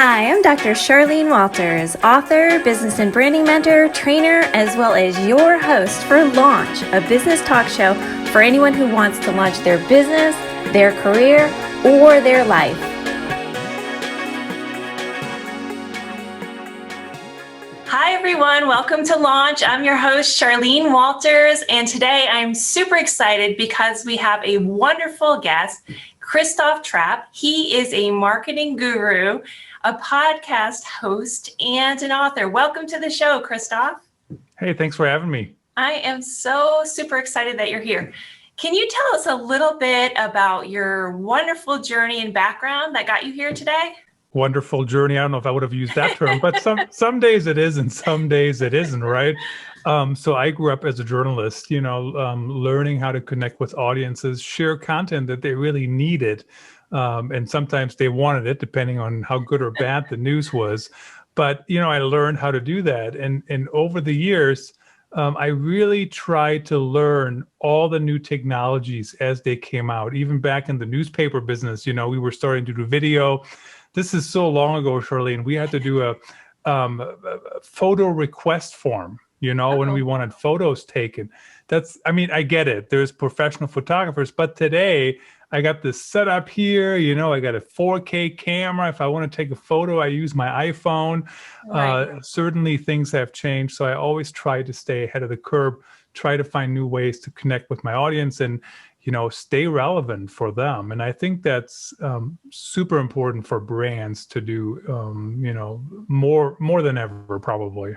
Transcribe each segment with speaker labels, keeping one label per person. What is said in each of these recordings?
Speaker 1: Hi, I'm Dr. Charlene Walters, author, business and branding mentor, trainer, as well as your host for Launch, a business talk show for anyone who wants to launch their business, their career, or their life. Hi, everyone. Welcome to Launch. I'm your host, Charlene Walters, and today I'm super excited because we have a wonderful guest, Christoph Trappe. He is a marketing guru, a podcast host, and an author. Welcome to the show, Christoph.
Speaker 2: Hey, thanks for having me.
Speaker 1: I am so super excited that you're here. Can you tell us a little bit about your wonderful journey and background that got you here today?
Speaker 2: Wonderful journey. I don't know if I would have used that term, but some days it is and some days it isn't, right? So I grew up as a journalist, learning how to connect with audiences, share content that they really needed. And sometimes they wanted it, depending on how good or bad the news was. But, I learned how to do that. And over the years, I really tried to learn all the new technologies as they came out. Even back in the newspaper business, we were starting to do video. This is so long ago, Charlene. We had to do a photo request form, when we wanted photos taken. I get it. There's professional photographers, but today I got this setup here, I got a 4K camera. If I want to take a photo, I use my iPhone. Right. Certainly things have changed. So I always try to stay ahead of the curve, try to find new ways to connect with my audience and, stay relevant for them. And I think that's super important for brands to do, more than ever, probably.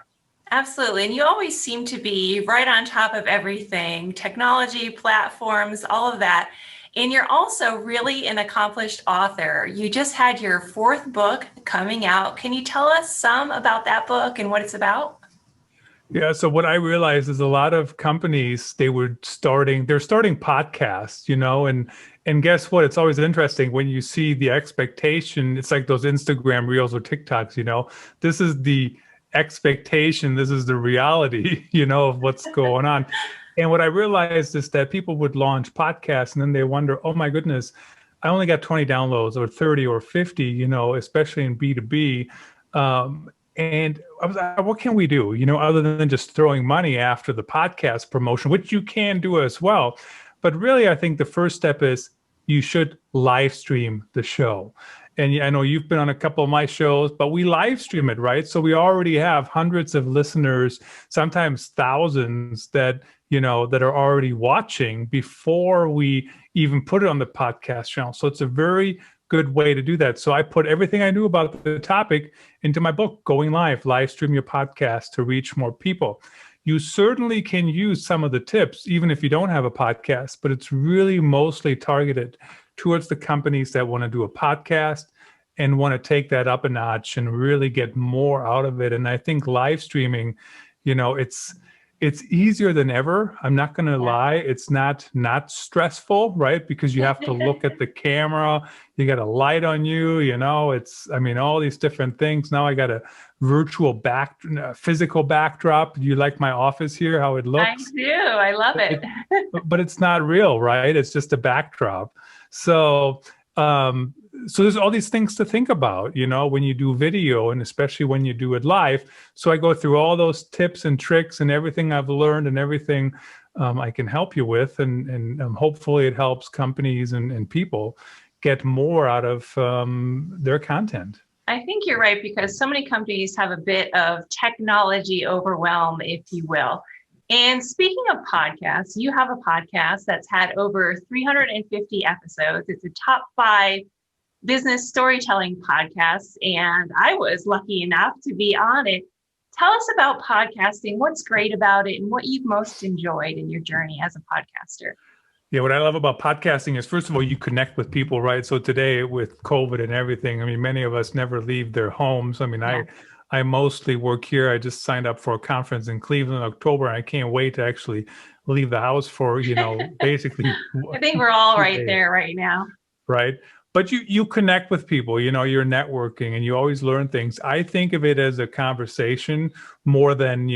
Speaker 1: Absolutely. And you always seem to be right on top of everything, technology, platforms, all of that. And you're also really an accomplished author. You just had your fourth book coming out. Can you tell us some about that book and what it's about?
Speaker 2: Yeah. So what I realized is a lot of companies, they're starting podcasts, and guess what? It's always interesting when you see the expectation. It's like those Instagram reels or TikToks, this is the expectation. This is the reality, of what's going on. And what I realized is that people would launch podcasts and then they wonder, oh my goodness, I only got 20 downloads or 30 or 50, especially in B2B. And I was like, what can we do, other than just throwing money after the podcast promotion, which you can do as well. But really, I think the first step is you should live stream the show. And I know you've been on a couple of my shows, but we live stream it, right? So we already have hundreds of listeners, sometimes thousands that are already watching before we even put it on the podcast channel. So it's a very good way to do that. So I put everything I knew about the topic into my book, Going Live stream your podcast to reach more people. You certainly can use some of the tips, even if you don't have a podcast, but it's really mostly targeted towards the companies that want to do a podcast and want to take that up a notch and really get more out of it. And I think live streaming, it's easier than ever. I'm not going to lie. It's not stressful, right? Because you have to look at the camera. You got a light on you, all these different things. Now I got a virtual physical backdrop. Do you like my office here, how it looks?
Speaker 1: I do. I love it.
Speaker 2: But it's not real, right? It's just a backdrop. So there's all these things to think about, when you do video and especially when you do it live. So I go through all those tips and tricks and everything I've learned and everything I can help you with. And hopefully it helps companies and people get more out of their content.
Speaker 1: I think you're right, because so many companies have a bit of technology overwhelm, if you will. And speaking of podcasts, you have a podcast that's had over 350 episodes. It's a top 5 business storytelling podcast, and I was lucky enough to be on it. Tell us about podcasting, what's great about it, and what you've most enjoyed in your journey as a podcaster.
Speaker 2: Yeah, what I love about podcasting is, first of all, you connect with people, right? So today with COVID and everything, many of us never leave their homes. I mostly work here. I just signed up for a conference in Cleveland in October, and I can't wait to actually leave the house for, basically.
Speaker 1: I think we're all right there right now.
Speaker 2: Right. But you connect with people, you're networking and you always learn things. I think of it as a conversation more than,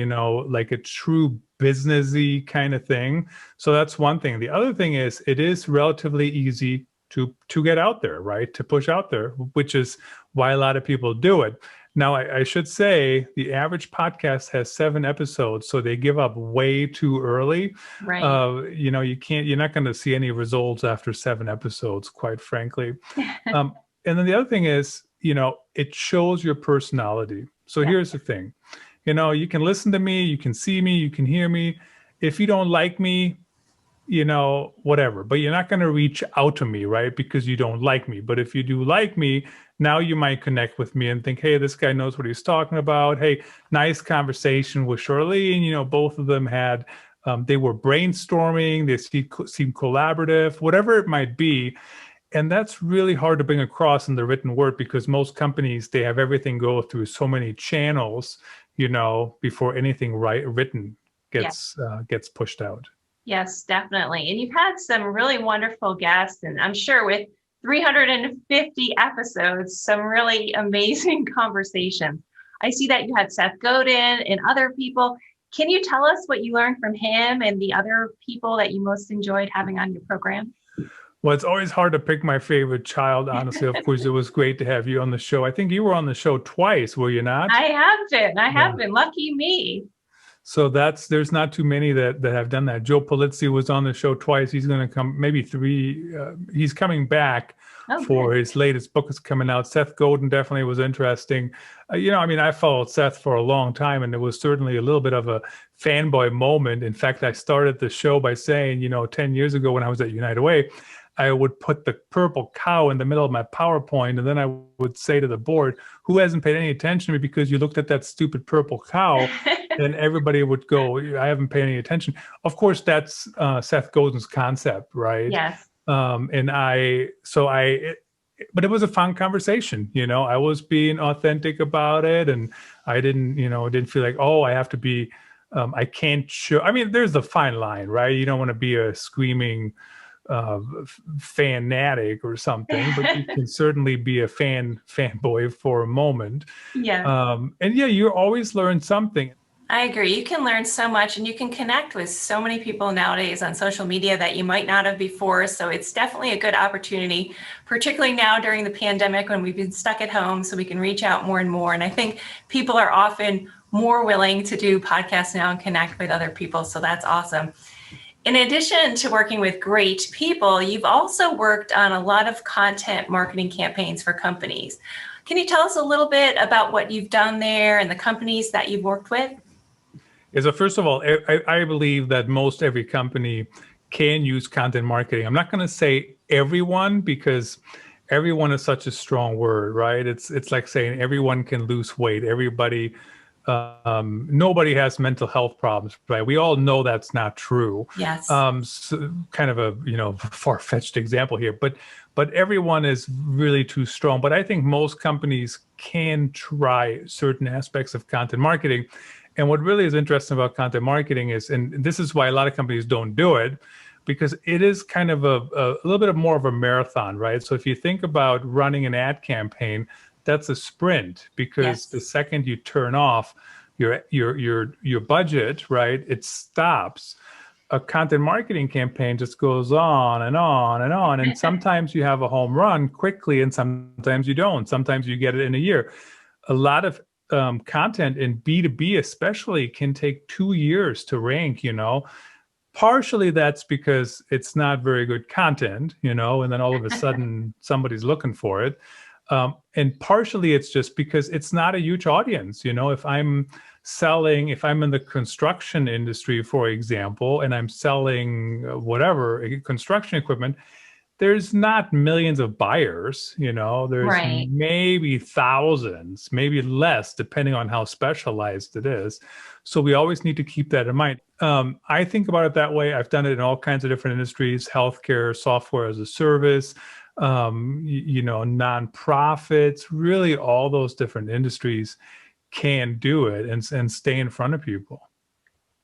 Speaker 2: like a true businessy kind of thing. So that's one thing. The other thing is it is relatively easy to get out there, right? To push out there, which is why a lot of people do it. Now, I should say the average podcast has 7 episodes, so they give up way too early.
Speaker 1: Right.
Speaker 2: You're not going to see any results after 7 episodes, quite frankly. And then the other thing is, it shows your personality. So here's the thing, you can listen to me, you can see me, you can hear me. If you don't like me, whatever, but you're not going to reach out to me, right? Because you don't like me. But if you do like me, now you might connect with me and think, hey, this guy knows what he's talking about. Hey, nice conversation with Charlene. Both of them they were brainstorming, they seemed collaborative, whatever it might be. And that's really hard to bring across in the written word, because most companies, they have everything go through so many channels, before anything written gets pushed out.
Speaker 1: Yes, definitely. And you've had some really wonderful guests, and I'm sure with 350 episodes, some really amazing conversations. I see that you had Seth Godin and other people. Can you tell us what you learned from him and the other people that you most enjoyed having on your program?
Speaker 2: Well, it's always hard to pick my favorite child, honestly. Of course, it was great to have you on the show. I think you were on the show twice, were you not?
Speaker 1: I have been. Lucky me.
Speaker 2: So there's not too many that have done that. Joe Polizzi was on the show twice. He's going to come, maybe 3. He's coming back for his latest book is coming out. Seth Godin definitely was interesting. I followed Seth for a long time, and it was certainly a little bit of a fanboy moment. In fact, I started the show by saying, 10 years ago when I was at United Way, I would put the purple cow in the middle of my PowerPoint, and then I would say to the board, who hasn't paid any attention to me because you looked at that stupid purple cow? And everybody would go, I haven't paid any attention. Of course, that's Seth Godin's concept, right?
Speaker 1: Yes.
Speaker 2: But it was a fun conversation. I was being authentic about it, and I didn't feel like, I have to be, I can't show. There's the fine line, right? You don't want to be a screaming fanatic or something, but you can certainly be a fanboy for a moment.
Speaker 1: Yeah.
Speaker 2: You always learn something.
Speaker 1: I agree. You can learn so much, and you can connect with so many people nowadays on social media that you might not have before. So it's definitely a good opportunity, particularly now during the pandemic when we've been stuck at home, so we can reach out more and more. And I think people are often more willing to do podcasts now and connect with other people. So that's awesome. In addition to working with great people, you've also worked on a lot of content marketing campaigns for companies. Can you tell us a little bit about what you've done there and the companies that you've worked with?
Speaker 2: So first of all, I believe that most every company can use content marketing. I'm not going to say everyone, because everyone is such a strong word, right? It's like saying everyone can lose weight. Everybody, nobody has mental health problems, right? We all know that's not true.
Speaker 1: Yes.
Speaker 2: So kind of a far-fetched example here, but everyone is really too strong. But I think most companies can try certain aspects of content marketing. And what really is interesting about content marketing is, and this is why a lot of companies don't do it, because it is kind of a little bit more of a marathon, right? So if you think about running an ad campaign, that's a sprint, because the second you turn off your budget, right, it stops. A content marketing campaign just goes on and on and on. And sometimes you have a home run quickly, and sometimes you don't. Sometimes you get it in a year. A lot of content in B2B especially can take 2 years to rank, Partially that's because it's not very good content, and then all of a sudden somebody's looking for it. And partially it's just because it's not a huge audience. If I'm in the construction industry, for example, and I'm selling whatever construction equipment, there's not millions of buyers, there's maybe thousands, maybe less, depending on how specialized it is. So we always need to keep that in mind. I think about it that way. I've done it in all kinds of different industries: healthcare, software as a service, nonprofits, really all those different industries can do it and stay in front of people.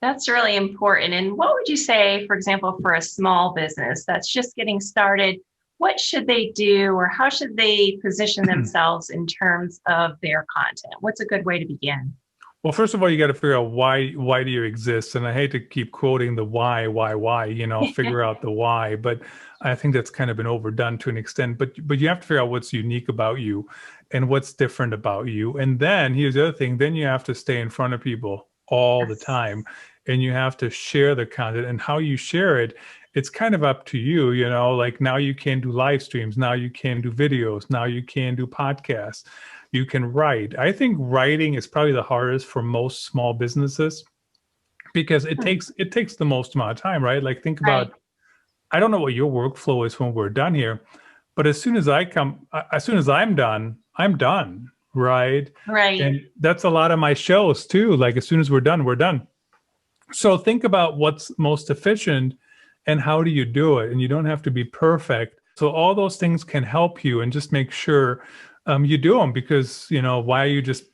Speaker 1: That's really important. And what would you say, for example, for a small business that's just getting started, what should they do, or how should they position themselves in terms of their content? What's a good way to begin?
Speaker 2: Well, first of all, you got to figure out why do you exist? And I hate to keep quoting the why, figure out the why, but I think that's kind of been overdone to an extent. But you have to figure out what's unique about you and what's different about you. And then here's the other thing, then you have to stay in front of people all the
Speaker 1: Yes.
Speaker 2: time, and you have to share the content, and how you share it, it's kind of up to you, like now you can do live streams, now you can do videos, now you can do podcasts. You can write. I think writing is probably the hardest for most small businesses because
Speaker 1: Hmm.
Speaker 2: it takes the most amount of time, right? Like think
Speaker 1: Right.
Speaker 2: about, I don't know what your workflow is when we're done here, but as soon as I'm done, right?
Speaker 1: Right.
Speaker 2: And that's a lot of my shows too. Like as soon as we're done, we're done. So think about what's most efficient and how do you do it? And you don't have to be perfect. So all those things can help you, and just make sure you do them, because why you just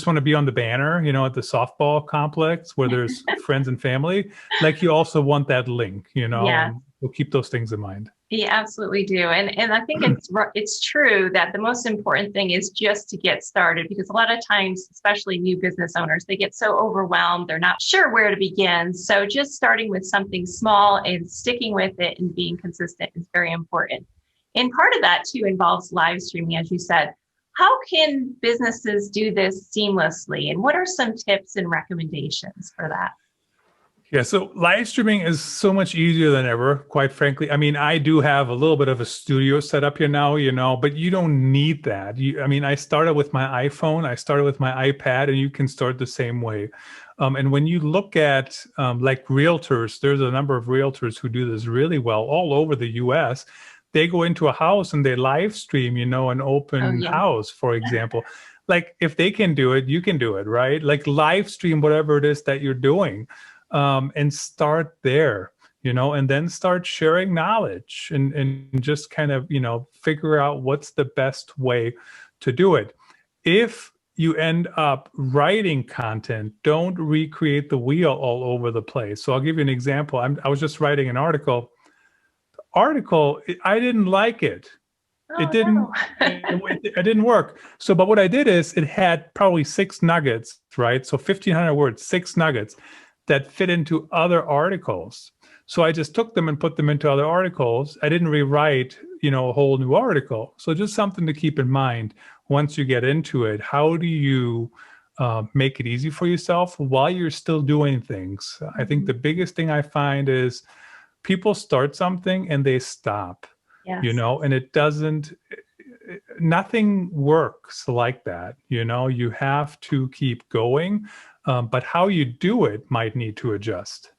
Speaker 2: want to be on the banner, at the softball complex where there's friends and family. Like you also want that link,
Speaker 1: Yeah.
Speaker 2: and we'll keep those things in mind.
Speaker 1: You absolutely do. And I think it's true that the most important thing is just to get started, because a lot of times, especially new business owners, they get so overwhelmed, they're not sure where to begin. So just starting with something small and sticking with it and being consistent is very important. And part of that too involves live streaming, as you said. How can businesses do this seamlessly? And what are some tips and recommendations for that?
Speaker 2: Yeah, so live streaming is so much easier than ever, quite frankly. I mean, I do have a little bit of a studio set up here now, but you don't need that. I mean, I started with my iPhone, I started with my iPad, and you can start the same way. And when you look at like realtors, there's a number of realtors who do this really well all over the US. They go into a house and they live stream, an
Speaker 1: Oh,
Speaker 2: open
Speaker 1: yeah.
Speaker 2: house, for example. Like if they can do it, you can do it, right? Like live stream whatever it is that you're doing, and start there, and then start sharing knowledge, and just kind of, figure out what's the best way to do it. If you end up writing content, don't recreate the wheel all over the place. So I'll give you an example. I was just writing an article. I didn't like it. It
Speaker 1: Oh,
Speaker 2: didn't,
Speaker 1: no.
Speaker 2: it didn't work. So, but what I did is it had probably six nuggets, right? So 1,500 words, six nuggets that fit into other articles. So I just took them and put them into other articles. I didn't rewrite, a whole new article. So just something to keep in mind once you get into it. How do you make it easy for yourself while you're still doing things? I think
Speaker 1: Mhm.
Speaker 2: the biggest thing I find is people start something and they stop,
Speaker 1: Yes.
Speaker 2: and it doesn't, nothing works like that. You have to keep going, but how you do it might need to adjust.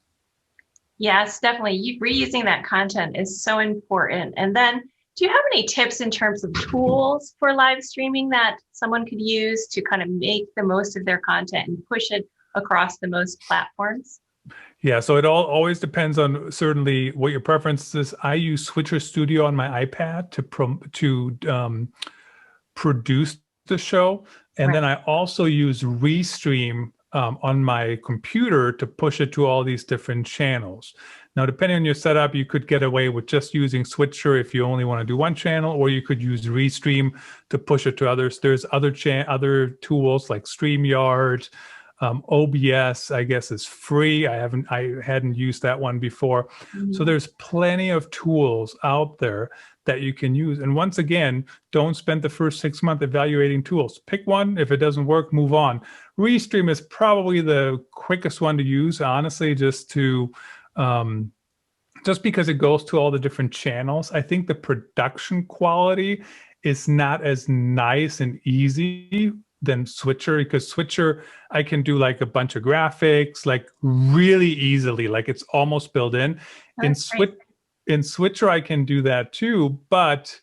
Speaker 1: Yes, definitely. Reusing that content is so important. And then, do you have any tips in terms of tools for live streaming that someone could use to kind of make the most of their content and push it across the most platforms?
Speaker 2: Yeah, so it all always depends on certainly what your preference is. I use Switcher Studio on my iPad to produce the show, and then
Speaker 1: Right.
Speaker 2: I also use Restream on my computer to push it to all these different channels. Now, depending on your setup, you could get away with just using Switcher if you only want to do one channel, or you could use Restream to push it to others. There's other tools like StreamYard. OBS, I guess, is free. I hadn't used that one before. So
Speaker 1: Mhm.
Speaker 2: there's plenty of tools out there that you can use. And once again, don't spend the first 6 months evaluating tools. Pick one. If it doesn't work, move on. Restream is probably the quickest one to use, honestly, um, just because it goes to all the different channels. I think the production quality is not as nice and easy than Switcher, because Switcher, I can do like a bunch of graphics like really easily, like it's almost built in. In
Speaker 1: That's great.
Speaker 2: Switch in Switcher, I can do that too, but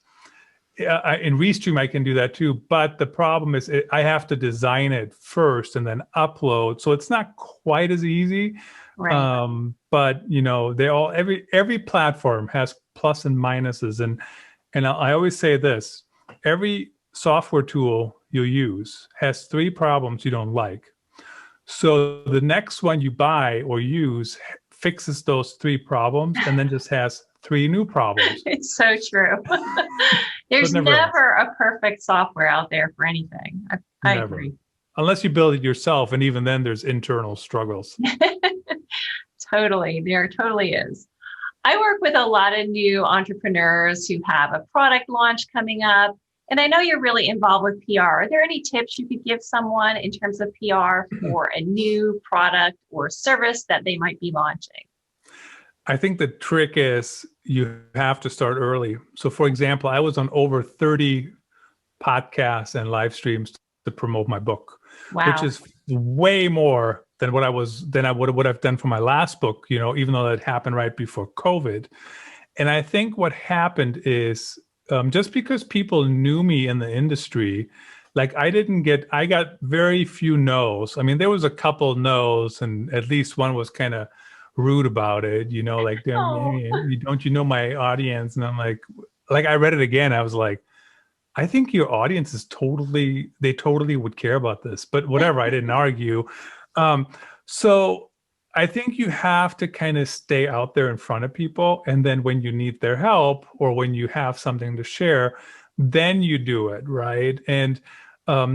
Speaker 2: in Restream, I can do that too. But the problem is I have to design it first and then upload. So it's not quite as easy.
Speaker 1: Right.
Speaker 2: But they all every platform has plus and minuses, and I always say this: every software tool you use has three problems you don't like. So the next one you buy or use fixes those three problems, and then just has three new problems.
Speaker 1: It's so true.
Speaker 2: So it
Speaker 1: There's
Speaker 2: never ends.
Speaker 1: never a perfect software out there for anything. I
Speaker 2: Never.
Speaker 1: agree.
Speaker 2: unless you build it yourself. And even then there's internal struggles.
Speaker 1: Totally. There totally is. I work with a lot of new entrepreneurs who have a product launch coming up. And I know you're really involved with PR. Are there any tips you could give someone in terms of PR for a new product or service that they might be launching?
Speaker 2: I think the trick is you have to start early. So for example, I was on over 30 podcasts and live streams to promote my book,
Speaker 1: Wow.
Speaker 2: which is way more than what I would have done for my last book, even though that happened right before COVID. And I think what happened is just because people knew me in the industry, like I got very few no's. I mean, there was a couple no's, and at least one was kind of rude about it, like, don't you know my audience? And I'm like I read it again. I was like, I think your audience is they totally would care about this, but whatever, I didn't argue. So I think you have to kind of stay out there in front of people. And then when you need their help or when you have something to share, then you do it, right? And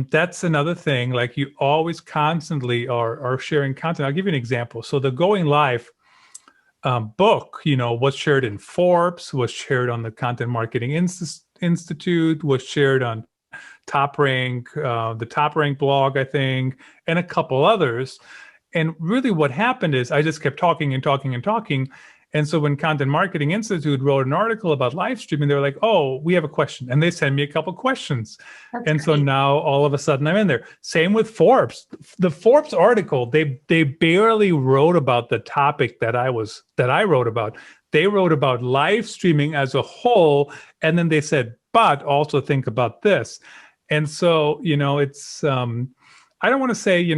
Speaker 2: that's another thing, like you always constantly are sharing content. I'll give you an example. So the Going Live book, was shared in Forbes, was shared on the Content Marketing Institute, was shared on the Top Rank blog, I think, and a couple others. And really what happened is I just kept talking and talking and talking. And so when Content Marketing Institute wrote an article about live streaming, they were like, oh, we have a question. And they sent me a couple questions. That's and great. So now all of a sudden I'm in there. Same with Forbes. The Forbes article, they barely wrote about the topic that I wrote about. They wrote about live streaming as a whole. And then they said, but also think about this. And so, it's, I don't want to say,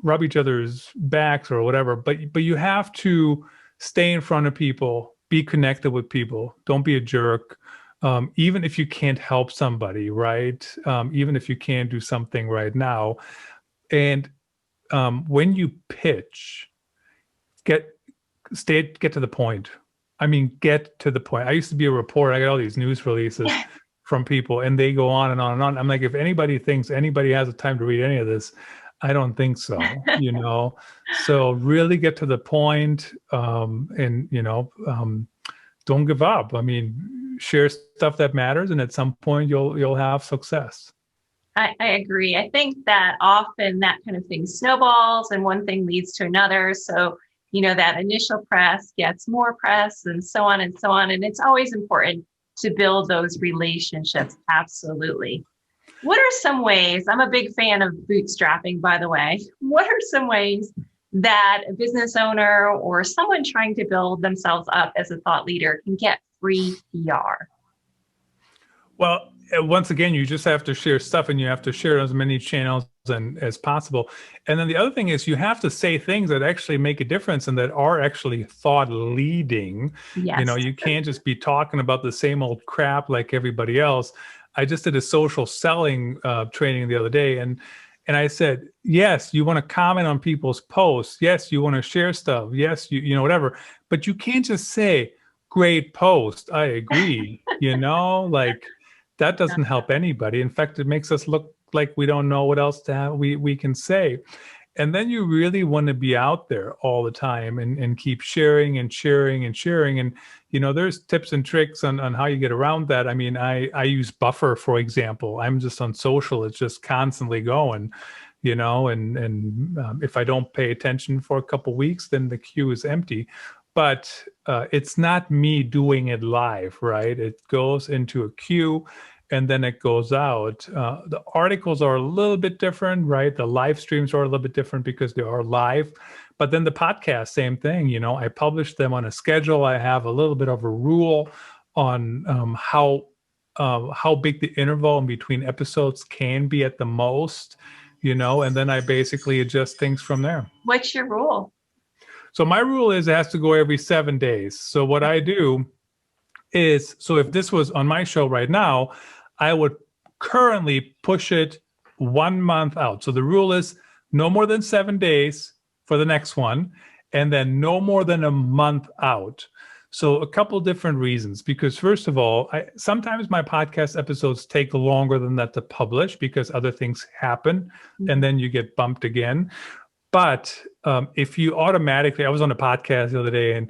Speaker 2: rub each other's backs or whatever, but you have to stay in front of people, be connected with people. Don't be a jerk. Even if you can't help somebody, right? Even if you can't do something right now. And when you pitch, get to the point. I mean, get to the point. I used to be a reporter. I got all these news releases from people and they go on and on and on. I'm like, if anybody thinks anybody has the time to read any of this, I don't think so, So really get to the point, and, don't give up. I mean, share stuff that matters. And at some point you'll have success.
Speaker 1: I agree. I think that often that kind of thing snowballs and one thing leads to another. So, that initial press gets more press and so on and so on. And it's always important to build those relationships. Absolutely. What are some ways, I'm a big fan of bootstrapping, by the way. What are some ways that a business owner or someone trying to build themselves up as a thought leader can get free PR?
Speaker 2: Well, once again, you just have to share stuff and you have to share as many channels as possible. And then the other thing is you have to say things that actually make a difference and that are actually thought leading.
Speaker 1: Yes.
Speaker 2: You can't just be talking about the same old crap like everybody else. I just did a social selling training the other day, and I said, yes, you want to comment on people's posts. Yes, you want to share stuff. Yes, you whatever. But you can't just say, great post, I agree. Like that doesn't help anybody. In fact, it makes us look like we don't know what else we can say. And then you really want to be out there all the time and keep sharing and sharing and sharing. And, there's tips and tricks on how you get around that. I mean, I use Buffer, for example. I'm just on social. It's just constantly going, and if I don't pay attention for a couple of weeks, then the queue is empty. But it's not me doing it live, right? It goes into a queue and then it goes out. The articles are a little bit different, right? The live streams are a little bit different because they are live. But then the podcast, same thing. I publish them on a schedule. I have a little bit of a rule on how big the interval in between episodes can be at the most, and then I basically adjust things from there.
Speaker 1: What's your rule?
Speaker 2: So my rule is it has to go every 7 days. So what I do is, so if this was on my show right now, I would currently push it 1 month out. So the rule is no more than 7 days for the next one, and then no more than a month out. So a couple different reasons, because first of all, sometimes my podcast episodes take longer than that to publish because other things happen and then you get bumped again. But if you automatically, I was on a podcast the other day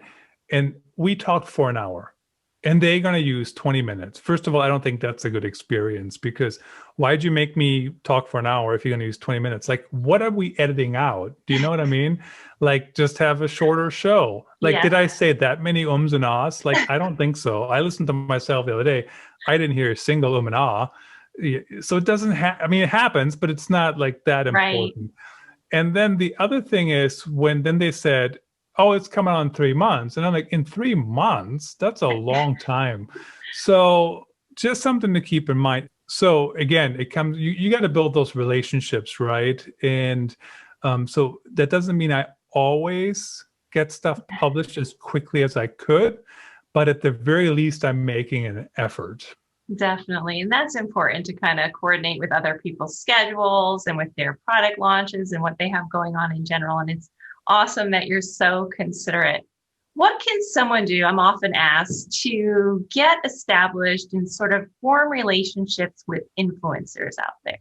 Speaker 2: and we talked for an hour and they're going to use 20 minutes. First of all, I don't think that's a good experience because why'd you make me talk for an hour if you're going to use 20 minutes? Like, what are we editing out? Do you know what I mean? Like, just have a shorter show. Like, did I say that many ums and ahs? Like, I don't think so. I listened to myself the other day. I didn't hear a single and ah. So it doesn't I mean, it happens, but it's not like that important. Right. And then the other thing is then they said, oh, it's coming on 3 months. And I'm like, in 3 months? That's a long time. So just something to keep in mind. So again, you got to build those relationships, right? And so that doesn't mean I always get stuff published as quickly as I could, but at the very least, I'm making an effort.
Speaker 1: Definitely. And that's important to kind of coordinate with other people's schedules and with their product launches and what they have going on in general. And it's awesome that you're so considerate. What can someone do, I'm often asked, to get established and sort of form relationships with influencers out there?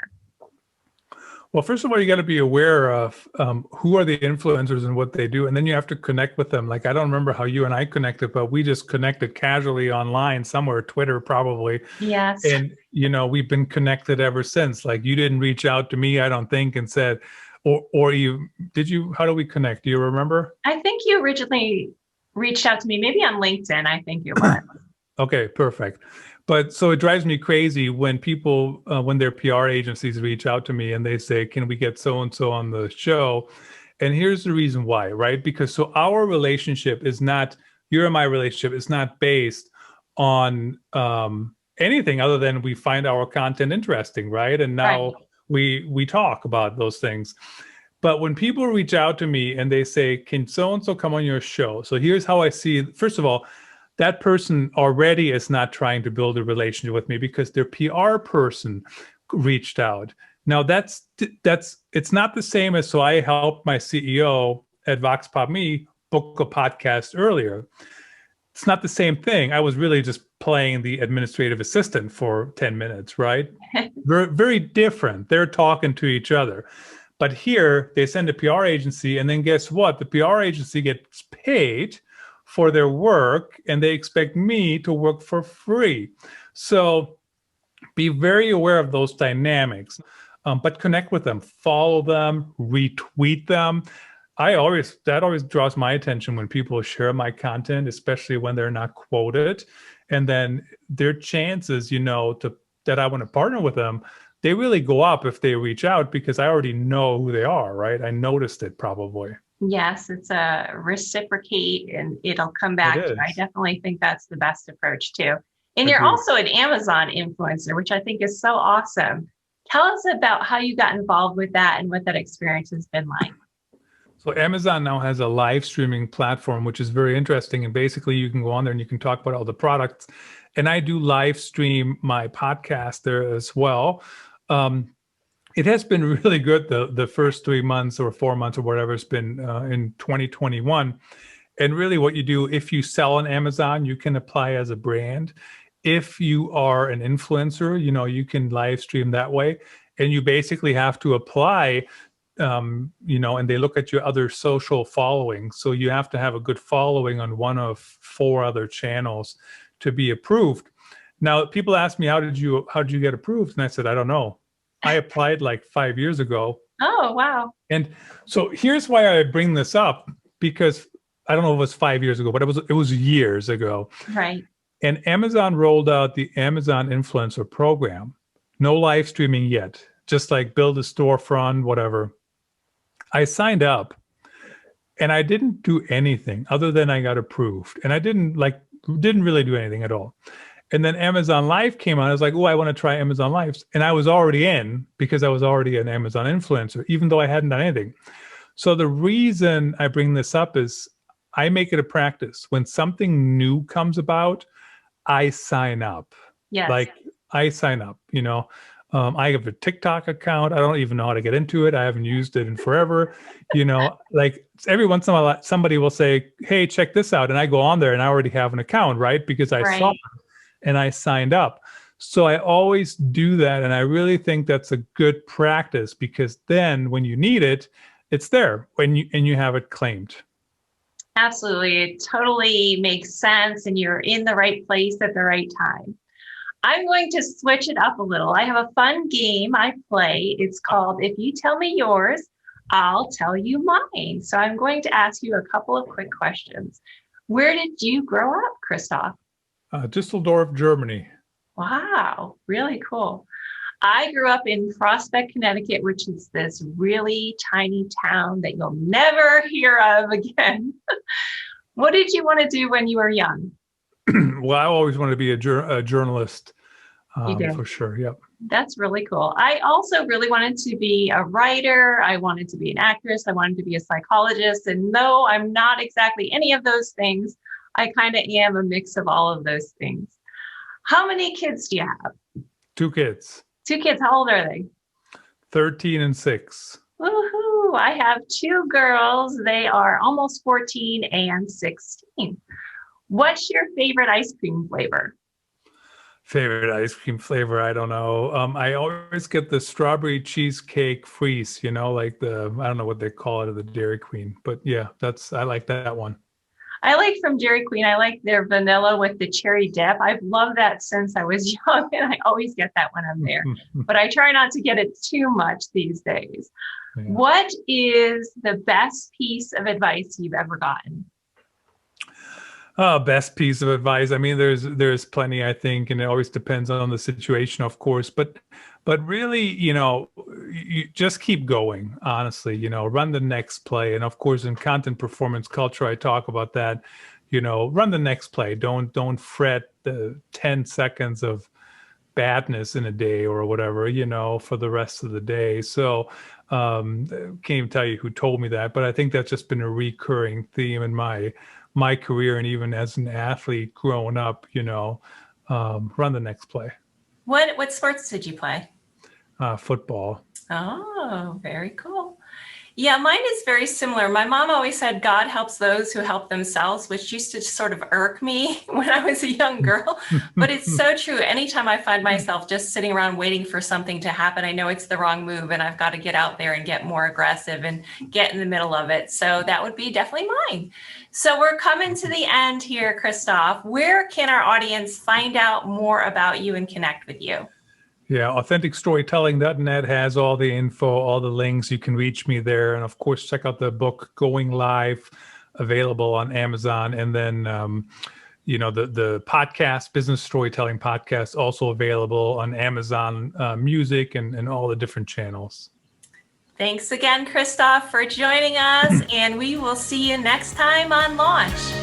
Speaker 2: Well, first of all, you got to be aware of who are the influencers and what they do. And then you have to connect with them. Like, I don't remember how you and I connected, but we just connected casually online somewhere, Twitter probably.
Speaker 1: Yes.
Speaker 2: And, we've been connected ever since. Like, you didn't reach out to me, I don't think, and said, or how do we connect? Do you remember?
Speaker 1: I think you originally reached out to me, maybe on LinkedIn, I think it was.
Speaker 2: Okay, perfect. But so it drives me crazy when people, when their PR agencies reach out to me and they say, can we get so-and-so on the show? And here's the reason why, right? Because so our relationship is not, your and my relationship is not based on anything other than we find our content interesting, right? And now we talk about those things. But when people reach out to me and they say, can so-and-so come on your show? So here's how I see it. First of all, that person already is not trying to build a relationship with me because their PR person reached out. Now it's not the same as, so I helped my CEO at Vox Pop Me book a podcast earlier. It's not the same thing. I was really just playing the administrative assistant for 10 minutes, right? Very, very different. They're talking to each other. But here they send a PR agency and then guess what? The PR agency gets paid for their work and they expect me to work for free. So be very aware of those dynamics, but connect with them, follow them, retweet them. That always draws my attention when people share my content, especially when they're not quoted. And then their chances, that I want to partner with them, they really go up if they reach out because I already know who they are, right? I noticed it probably.
Speaker 1: Yes, it's a reciprocate and it'll come back. I definitely think that's the best approach too. And you're also an Amazon influencer, which I think is so awesome. Tell us about how you got involved with that and what that experience has been like.
Speaker 2: So Amazon now has a live streaming platform, which is very interesting. And basically you can go on there and you can talk about all the products. And I do live stream my podcast there as well. It has been really good the first 3 months or 4 months or whatever it's been in 2021. And really what you do, if you sell on Amazon, you can apply as a brand. If you are an influencer, you can live stream that way. And you basically have to apply, and they look at your other social following. So you have to have a good following on one of 4 other channels to be approved. Now, people ask me, how did you get approved? And I said, I don't know. I applied like 5 years ago.
Speaker 1: Oh, wow.
Speaker 2: And so here's why I bring this up, because I don't know if it was 5 years ago, but it was years ago.
Speaker 1: Right.
Speaker 2: And Amazon rolled out the Amazon Influencer Program. No live streaming yet, just like build a storefront, whatever. I signed up and I didn't do anything other than I got approved. And I didn't really do anything at all. And then Amazon Live came on. I was like, oh, I want to try Amazon Lives. And I was already in because I was already an Amazon influencer, even though I hadn't done anything. So the reason I bring this up is I make it a practice. When something new comes about, I sign up.
Speaker 1: Yes.
Speaker 2: Like I sign up, I have a TikTok account. I don't even know how to get into it. I haven't used it in forever. Like every once in a while, somebody will say, "Hey, check this out," and I go on there, and I already have an account, right? Because I saw
Speaker 1: Right.
Speaker 2: it and I signed up. So I always do that, and I really think that's a good practice because then when you need it, it's there when you have it claimed.
Speaker 1: Absolutely. It totally makes sense, and you're in the right place at the right time. I'm going to switch it up a little. I have a fun game I play. It's called If You Tell Me Yours, I'll Tell You Mine. So I'm going to ask you a couple of quick questions. Where did you grow up, Christoph?
Speaker 2: Düsseldorf, Germany.
Speaker 1: Wow, really cool. I grew up in Prospect, Connecticut, which is this really tiny town that you'll never hear of again. What did you want to do when you were young?
Speaker 2: Well, I always wanted to be a journalist,
Speaker 1: You did.
Speaker 2: for sure. Yep.
Speaker 1: That's really cool. I also really wanted to be a writer. I wanted to be an actress. I wanted to be a psychologist. And though I'm not exactly any of those things, I kind of am a mix of all of those things. How many kids do you have?
Speaker 2: 2 kids,
Speaker 1: 2 kids. How old are they?
Speaker 2: 13 and 6.
Speaker 1: Woohoo! I have 2 girls. They are almost 14 and 16. What's your favorite ice cream flavor?
Speaker 2: Favorite ice cream flavor? I don't know. I always get the strawberry cheesecake freeze, like I don't know what they call it at the Dairy Queen, but yeah, I like that one.
Speaker 1: I like from Dairy Queen, I like their vanilla with the cherry dip. I've loved that since I was young, and I always get that when I'm there. But I try not to get it too much these days. Yeah. What is the best piece of advice you've ever gotten?
Speaker 2: Best piece of advice. I mean, there's plenty, I think, and it always depends on the situation, of course. But really, you just keep going. Honestly, run the next play. And of course, in content performance culture, I talk about that. Run the next play. Don't fret the 10 seconds of badness in a day or whatever, for the rest of the day. So can't even tell you who told me that, but I think that's just been a recurring theme in my career, and even as an athlete growing up, run the next play.
Speaker 1: What sports did you play?
Speaker 2: Football.
Speaker 1: Oh, very cool. Yeah, mine is very similar. My mom always said, God helps those who help themselves, which used to sort of irk me when I was a young girl. But it's so true. Anytime I find myself just sitting around waiting for something to happen, I know it's the wrong move and I've got to get out there and get more aggressive and get in the middle of it. So that would be definitely mine. So we're coming to the end here, Christoph. Where can our audience find out more about you and connect with you?
Speaker 2: Yeah, authenticstorytelling.net has all the info, all the links. You can reach me there. And of course, check out the book Going Live, available on Amazon. And then, the podcast, Business Storytelling Podcast, also available on Amazon Music and all the different channels.
Speaker 1: Thanks again, Christoph, for joining us. And we will see you next time on Launch.